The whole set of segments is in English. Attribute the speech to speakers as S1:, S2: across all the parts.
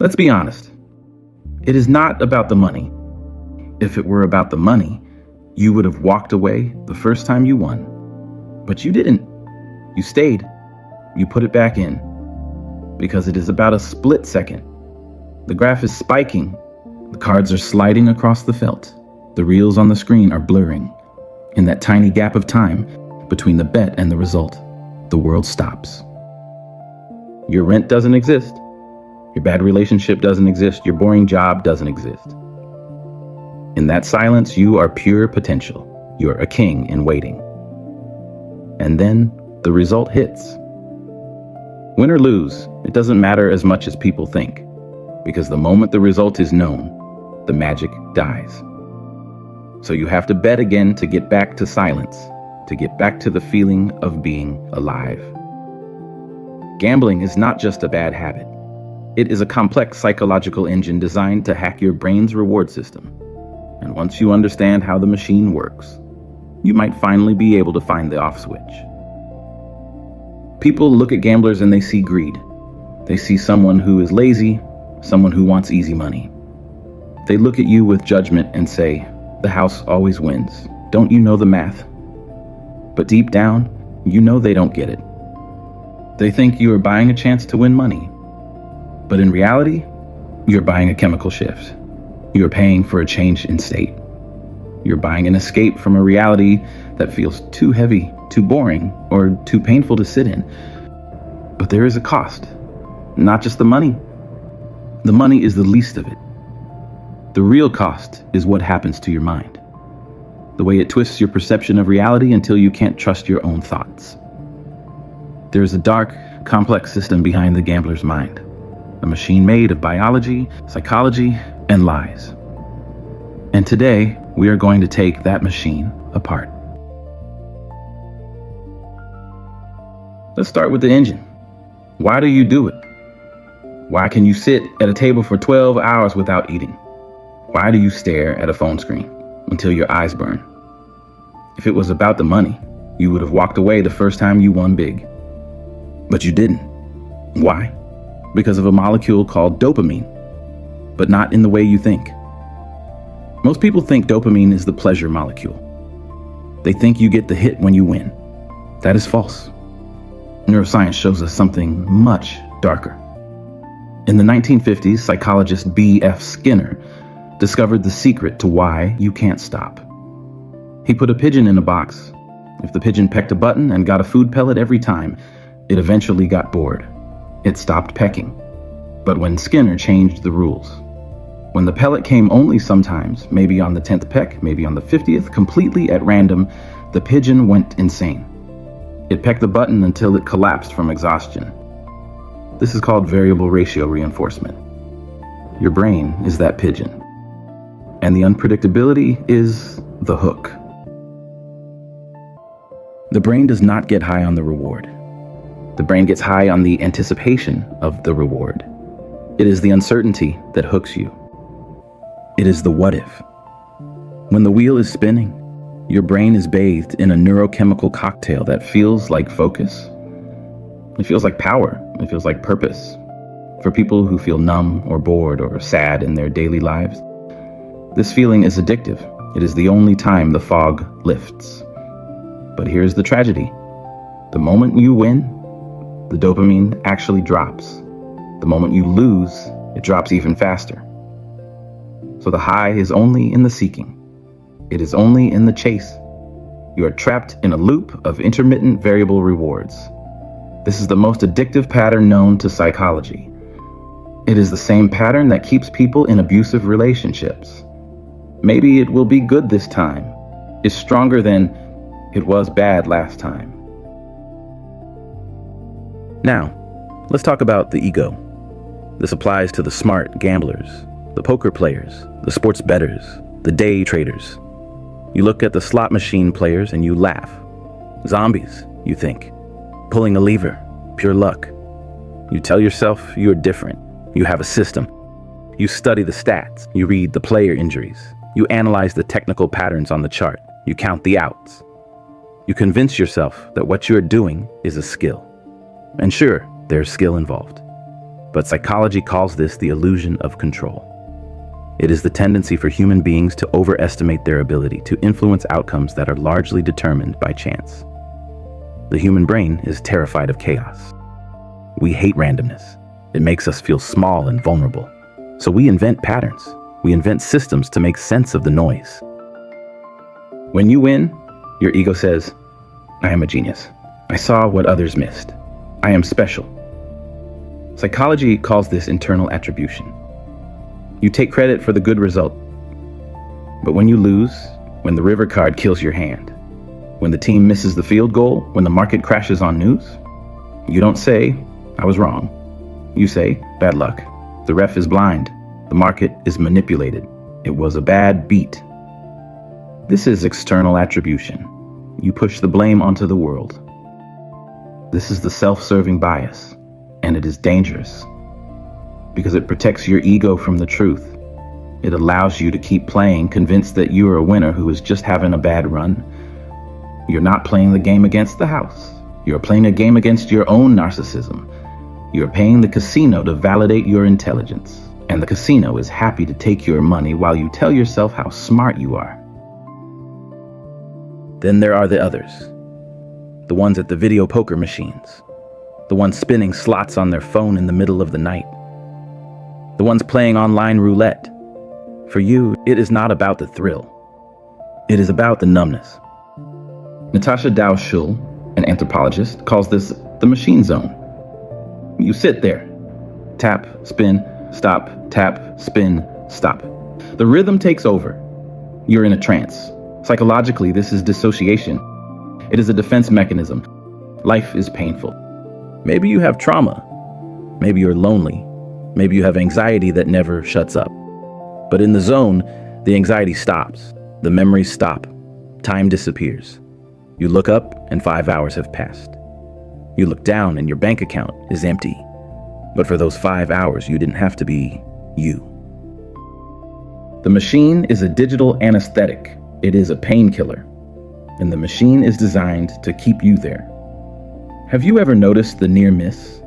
S1: Let's be honest. It is not about the money. If it were about the money, you would have walked away the first time you won. But you didn't. You stayed. You put it back in. Because it is about a split second. The graph is spiking. The cards are sliding across the felt. The reels on the screen are blurring. In that tiny gap of time between the bet and the result, the world stops. Your rent doesn't exist. Your bad relationship doesn't exist. Your boring job doesn't exist. In that silence, you are pure potential. You're a king in waiting. And then the result hits. Win or lose, it doesn't matter as much as people think, because the moment the result is known, the magic dies. So you have to bet again to get back to silence, to get back to the feeling of being alive. Gambling is not just a bad habit. It is a complex psychological engine designed to hack your brain's reward system. And once you understand how the machine works, you might finally be able to find the off switch. People look at gamblers and they see greed. They see someone who is lazy, someone who wants easy money. They look at you with judgment and say, "The house always wins. Don't you know the math?" But deep down, you know they don't get it. They think you are buying a chance to win money. But in reality, you're buying a chemical shift. You're paying for a change in state. You're buying an escape from a reality that feels too heavy, too boring, or too painful to sit in. But there is a cost, not just the money. The money is the least of it. The real cost is what happens to your mind. The way it twists your perception of reality until you can't trust your own thoughts. There is a dark, complex system behind the gambler's mind. A machine made of biology, psychology, and lies. And today, we are going to take that machine apart. Let's start with the engine. Why do you do it? Why can you sit at a table for 12 hours without eating? Why do you stare at a phone screen until your eyes burn? If it was about the money, you would have walked away the first time you won big. But you didn't. Why? Because of a molecule called dopamine, but not in the way you think. Most people think dopamine is the pleasure molecule. They think you get the hit when you win. That is false. Neuroscience shows us something much darker. In the 1950s, psychologist B.F. Skinner discovered the secret to why you can't stop. He put a pigeon in a box. If the pigeon pecked a button and got a food pellet every time, it eventually got bored. It stopped pecking. But when Skinner changed the rules, when the pellet came only sometimes, maybe on the 10th peck, maybe on the 50th, completely at random, the pigeon went insane. It pecked the button until it collapsed from exhaustion. This is called variable ratio reinforcement. Your brain is that pigeon. And the unpredictability is the hook. The brain does not get high on the reward. The brain gets high on the anticipation of the reward. It is the uncertainty that hooks you. It is the what if. When the wheel is spinning, your brain is bathed in a neurochemical cocktail that feels like focus. It feels like power. It feels like purpose. For people who feel numb or bored or sad in their daily lives, this feeling is addictive. It is the only time the fog lifts. But here's the tragedy. The moment you win, the dopamine actually drops. The moment you lose, it drops even faster. So the high is only in the seeking. It is only in the chase. You are trapped in a loop of intermittent variable rewards. This is the most addictive pattern known to psychology. It is the same pattern that keeps people in abusive relationships. Maybe it will be good this time. It's stronger than it was bad last time. Now, let's talk about the ego. This applies to the smart gamblers, the poker players, the sports bettors, the day traders. You look at the slot machine players and you laugh. Zombies, you think. Pulling a lever, pure luck. You tell yourself you're different. You have a system. You study the stats. You read the player injuries. You analyze the technical patterns on the chart. You count the outs. You convince yourself that what you're doing is a skill. And sure, there's skill involved.
S2: but psychology calls this the illusion of control. It is the tendency for human beings to overestimate their ability to influence outcomes that are largely determined by chance. The human brain is terrified of chaos. We hate randomness. It makes us feel small and vulnerable. So we invent patterns. We invent systems to make sense of the noise.
S1: When you win, your ego says, I am a genius. I saw what others missed. I am special. Psychology calls this internal attribution. You take credit for the good result. But when you lose, when the river card kills your hand, when the team misses the field goal, when the market crashes on news, you don't say, I was wrong. You say, bad luck. The ref is blind. The market is manipulated. It was a bad beat. This is external attribution. You push the blame onto the world. This is the self-serving bias, and it is dangerous because it protects your ego from the truth. It allows you to keep playing, convinced that you are a winner who is just having a bad run. You're not playing the game against the house. You're playing a game against your own narcissism. You're paying the casino to validate your intelligence, and the casino is happy to take your money while you tell yourself how smart you are.
S2: Then there are the others. The ones at the video poker machines. The ones spinning slots on their phone in the middle of the night. The ones playing online roulette. For you, it is not about the thrill. It is about the numbness.
S1: Natasha Dow-Schüll, an anthropologist, calls this the machine zone. You sit there. Tap, spin, stop, tap, spin, stop. The rhythm takes over. You're in a trance. Psychologically, this is dissociation. It is a defense mechanism. Life is painful. Maybe you have trauma. Maybe you're lonely. Maybe you have anxiety that never shuts up. But in the zone, the anxiety stops. The memories stop. Time disappears. You look up and 5 hours have passed. You look down and your bank account is empty. But for those 5 hours, you didn't have to be you. The machine is a digital anesthetic. It is a painkiller. And the machine is designed to keep you there. Have you ever noticed the near miss?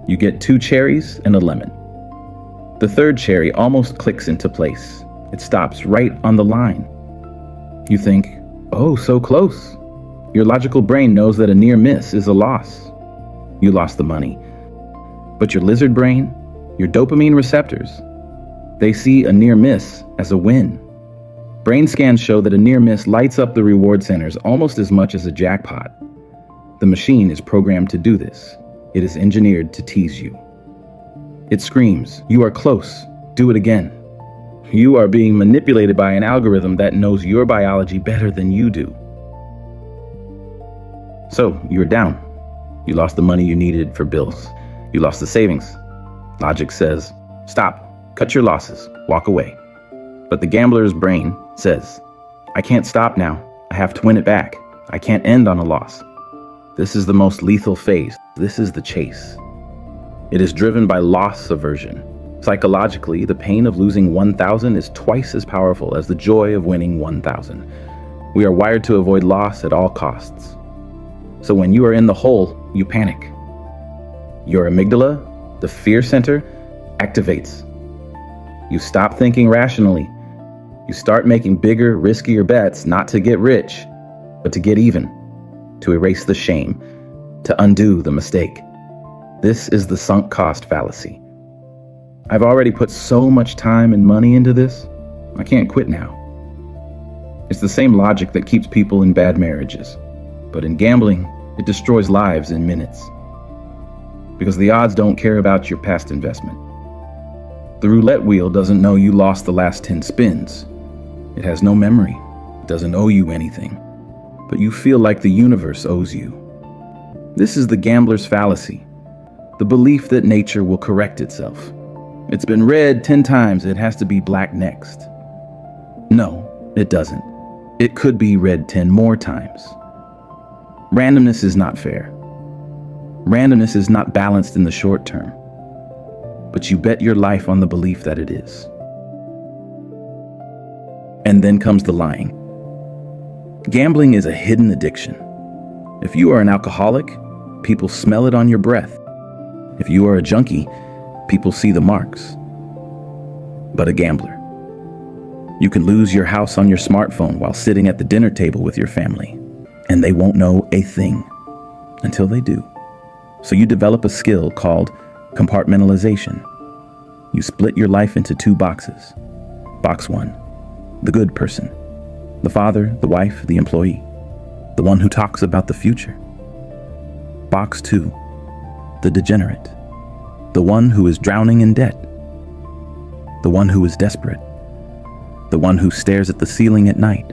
S1: You get 2 cherries and a lemon. The third cherry almost clicks into place. It stops right on the line. You think, oh, so close. Your logical brain knows that a near miss is a loss. You lost the money. But your lizard brain, your dopamine receptors, they see a near miss as a win. Brain scans show that a near miss lights up the reward centers almost as much as a jackpot. The machine is programmed to do this. It is engineered to tease you. It screams, you are close, do it again. You are being manipulated by an algorithm that knows your biology better than you do. So, you're down. You lost the money you needed for bills. You lost the savings. Logic says, stop, cut your losses, walk away. But the gambler's brain says, I can't stop now. I have to win it back. I can't end on a loss. This is the most lethal phase. This is the chase. It is driven by loss aversion. Psychologically, the pain of losing 1,000 is twice as powerful as the joy of winning 1,000. We are wired to avoid loss at all costs. So when you are in the hole, you panic. Your amygdala, the fear center, activates. You stop thinking rationally. You start making bigger, riskier bets, not to get rich, but to get even, to erase the shame, to undo the mistake. This is the sunk cost fallacy. I've already put so much time and money into this, I can't quit now. It's the same logic that keeps people in bad marriages, but in gambling, it destroys lives in minutes. Because the odds don't care about your past investment. The roulette wheel doesn't know you lost the last 10 spins. It has no memory. It doesn't owe you anything. But you feel like the universe owes you. This is the gambler's fallacy. The belief that nature will correct itself. It's been red 10 times, it has to be black next. No, it doesn't. It could be red 10 more times. Randomness is not fair. Randomness is not balanced in the short term. But you bet your life on the belief that it is. And then comes the lying. Gambling is a hidden addiction. If you are an alcoholic, people smell it on your breath. If you are a junkie,
S2: People see the marks. But a gambler. You can lose your house on your smartphone while sitting at the dinner table with your family, and they won't know a thing until they do. So you develop a skill called compartmentalization. You split your life into 2 boxes. Box 1, the good person, the father, the wife, the employee, the one who talks about the future. Box 2, the degenerate, the one who is drowning in debt, the one who is desperate, the one who stares at the ceiling at night.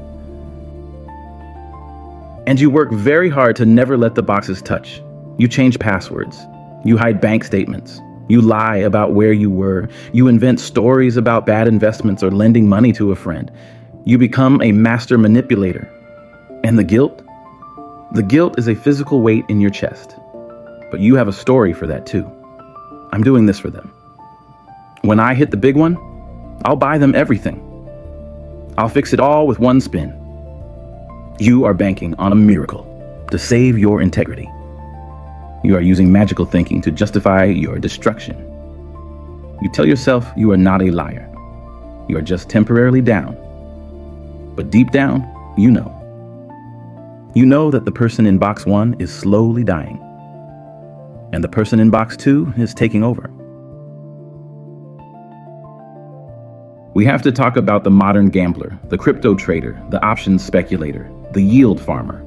S1: And you work very hard to never let the boxes touch. You change passwords. You hide bank statements. You lie about where you were. You invent stories about bad investments or lending money to a friend. You become a master manipulator. And the guilt? The guilt is a physical weight in your chest. But you have a story for that too. I'm doing this for them. When I hit the big one, I'll buy them everything. I'll fix it all with one spin. You are banking on a miracle to save your integrity. You are using magical thinking to justify your destruction. You tell yourself you are not a liar. You are just temporarily down. But deep down, you know. You know that the person in box 1 is slowly dying, and the person in box 2 is taking over. We have to talk about the modern gambler, the crypto trader, the options speculator, the yield farmer.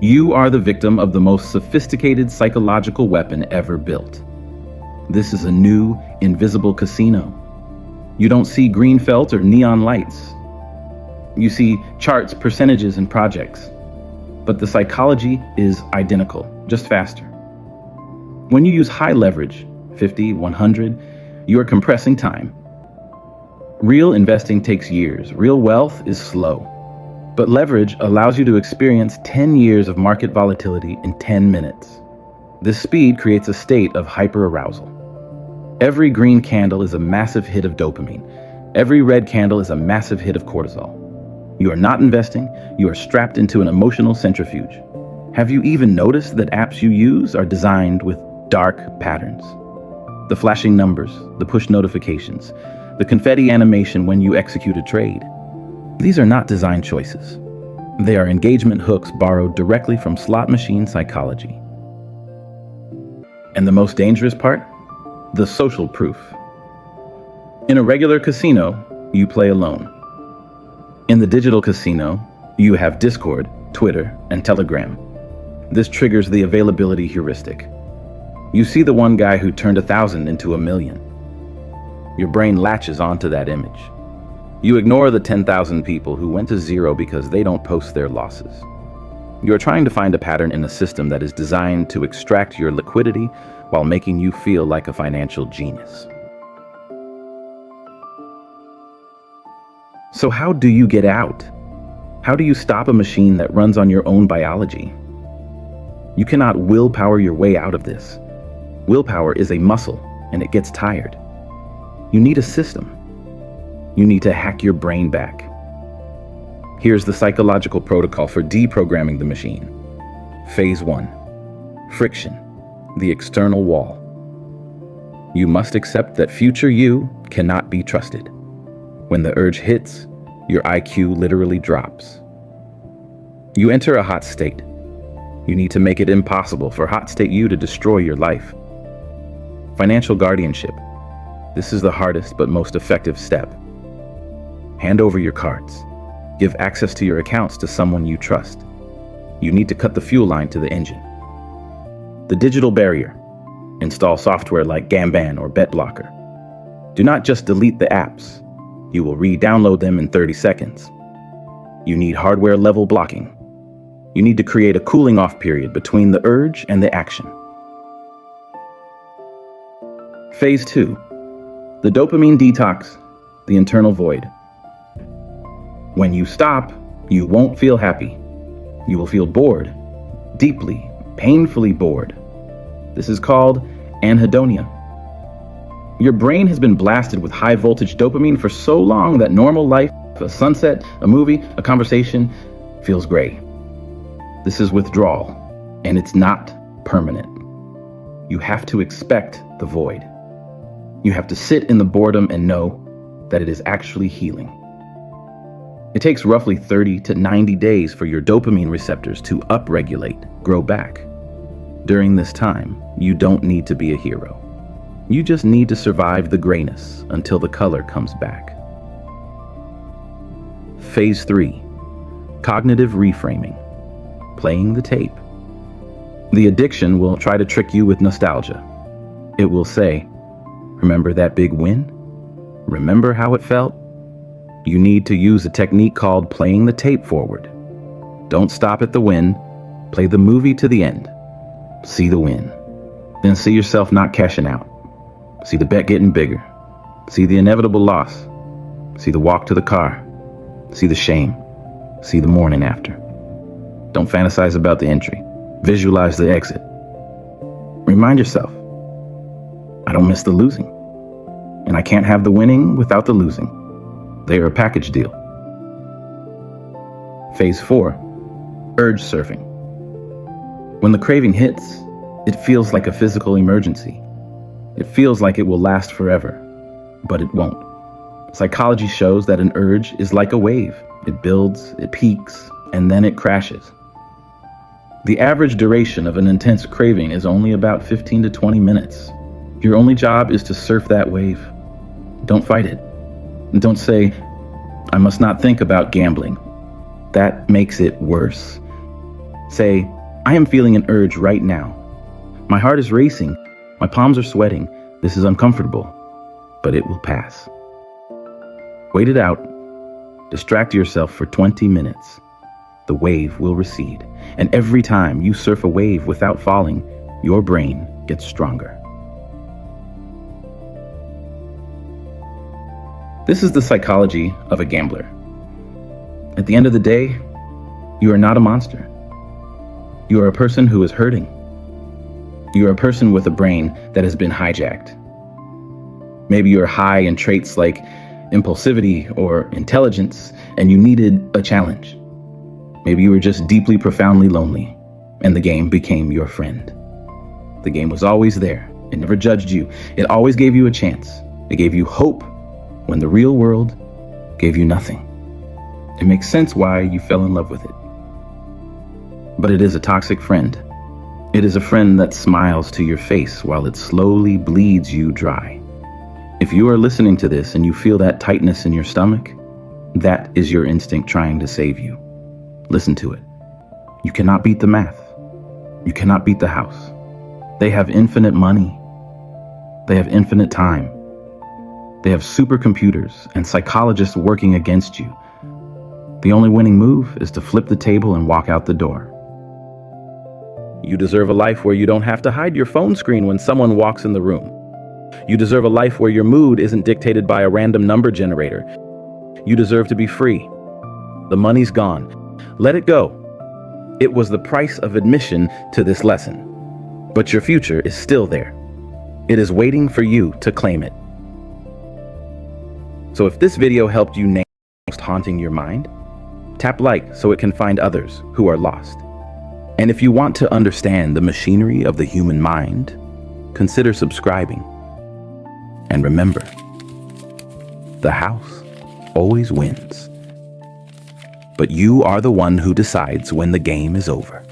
S1: You are the victim of the most sophisticated psychological weapon ever built. This is a new, invisible casino. You don't see green felt or neon lights. You see charts, percentages, and projects. But the psychology is identical, just faster. When you use high leverage, 50, 100, you are compressing time. Real investing takes years. Real wealth is slow. But leverage allows you to experience 10 years of market volatility in 10 minutes. This speed creates a state of hyperarousal. Every green candle is a massive hit of dopamine. Every red candle is a massive hit of cortisol. You are not investing, you are strapped into an emotional centrifuge. Have you even noticed that apps you use are designed with dark patterns? The flashing numbers, the push notifications, the confetti animation when you execute a trade. These are not design choices. They are engagement hooks borrowed directly from slot machine psychology. And the most dangerous part? The social proof. In a regular casino, you play alone. In the digital casino, you have Discord, Twitter, and Telegram. This triggers the availability heuristic. You see the one guy who turned 1,000 into 1,000,000. Your brain latches onto that image. You ignore the 10,000 people who went to zero because they don't post their losses. You are trying to find a pattern in a system that is designed to extract your liquidity while making you feel like a financial genius. So how do you get out? How do you stop a machine that runs on your own biology? You cannot willpower your way out of this. Willpower is a muscle, and it gets tired. You need a system. You need to hack your brain back. Here's the psychological protocol for deprogramming the machine. Phase 1. Friction, the external wall. You must accept that future you cannot be trusted. When the urge hits, your IQ literally drops. You enter a hot state. You need to make it impossible for hot state you to destroy your life. Financial guardianship. This is the hardest but most effective step. Hand over your cards. Give access to your accounts to someone you trust. You need to cut the fuel line to the engine. The digital barrier. Install software like Gamban or BetBlocker. Do not just delete the apps. You will re-download them in 30 seconds. You need hardware level blocking. You need to create a cooling off period between the urge and the action. Phase 2. The dopamine detox, the internal void. When you stop, you won't feel happy. You will feel bored, deeply, painfully bored. This is called anhedonia. Your brain has been blasted with high voltage dopamine for so long that normal life, a sunset, a movie, a conversation, feels gray. This is withdrawal, and it's not permanent. You have to expect the void. You have to sit in the boredom and know that it is actually healing. It takes roughly 30 to 90 days for your dopamine receptors to upregulate, grow back. During this time, you don't need to be a hero. You just need to survive the grayness until the color comes back. Phase 3. Cognitive reframing. Playing the tape. The addiction will try to trick you with nostalgia. It will say, "Remember that big win? Remember how it felt?" You need to use a technique called playing the tape forward. Don't stop at the win. Play the movie to the end. See the win. Then see yourself not cashing out. See the bet getting bigger. See the inevitable loss. See the walk to the car. See the shame. See the morning after. Don't fantasize about the entry. Visualize the exit. Remind yourself, I don't miss the losing. And I can't have the winning without the losing. They are a package deal. Phase 4. Urge surfing. When the craving hits, it feels like a physical emergency. It feels like it will last forever, but it won't. Psychology shows that an urge is like a wave. It builds, it peaks, and then it crashes. The average duration of an intense craving is only about 15 to 20 minutes. Your only job is to surf that wave. Don't fight it. Don't say, "I must not think about gambling." That makes it worse. Say, "I am feeling an urge right now. My heart is racing. My palms are sweating. This is uncomfortable, but it will pass." Wait it out. Distract yourself for 20 minutes. The wave will recede, and every time you surf a wave without falling, your brain gets stronger. This is the psychology of a gambler. At the end of the day, you are not a monster. You are a person who is hurting. You are a person with a brain that has been hijacked. Maybe you're high in traits like impulsivity or intelligence, and you needed a challenge. Maybe you were just deeply, profoundly lonely, and the game became your friend. The game was always there. It never judged you. It always gave you a chance. It gave you hope when the real world gave you nothing. It makes sense why you fell in love with it. But it is a toxic friend. It is a friend that smiles to your face while it slowly bleeds you dry. If you are listening to this and you feel that tightness in your stomach, that is your instinct trying to save you. Listen to it. You cannot beat the math. You cannot beat the house. They have infinite money. They have infinite time. They have supercomputers and psychologists working against you. The only winning move is to flip the table and walk out the door. You deserve a life where you don't have to hide your phone screen when someone walks in the room. You deserve a life where your mood isn't dictated by a random number generator. You deserve to be free. The money's gone. Let it go. It was the price of admission to this lesson. But your future is still there. It is waiting for you to claim it. So if this video helped you name what's haunting your mind, tap like so it can find others who are lost. And if you want to understand the machinery of the human mind, consider subscribing. And remember, the house always wins. But you are the one who decides when the game is over.